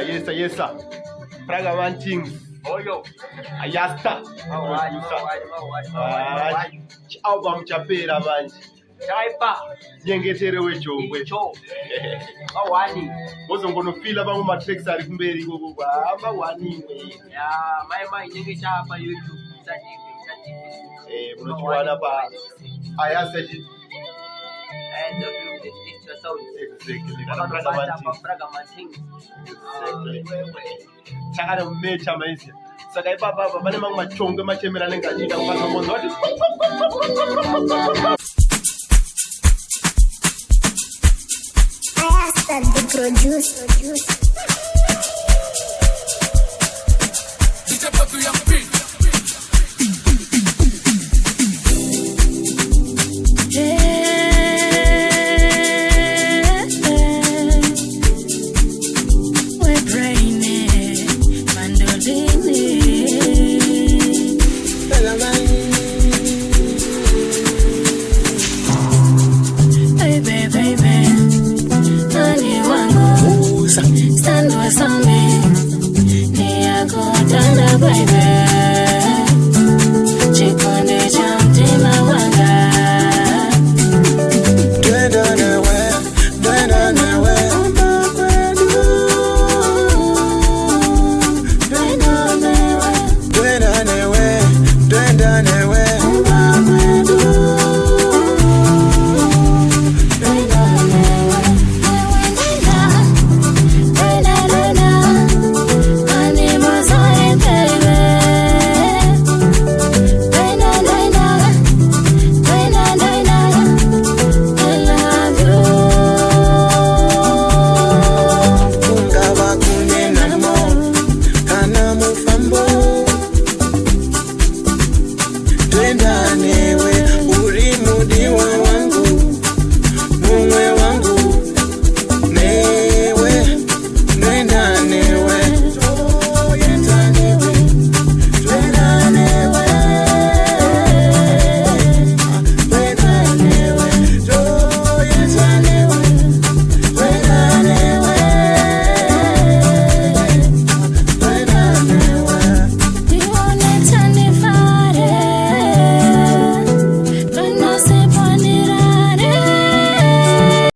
Yes. Fragaman things. Oh yo. Ayasta. Album chapera manje. Chaipa. Nyengetere wechongwe. Awani. Bozongonofila bamwe matracks ari kumberi gogo. Amba waniwe. Ya, mai nyenge chapa YouTube. Munochiwana pa Ayasta chi. And the sound. Exactly. Fragaman things. Chakara mecha maizia. Saka ipapa pane mamwe machongo machemera nengachiita kupanga monzo wati. Ayasta the producer. Baby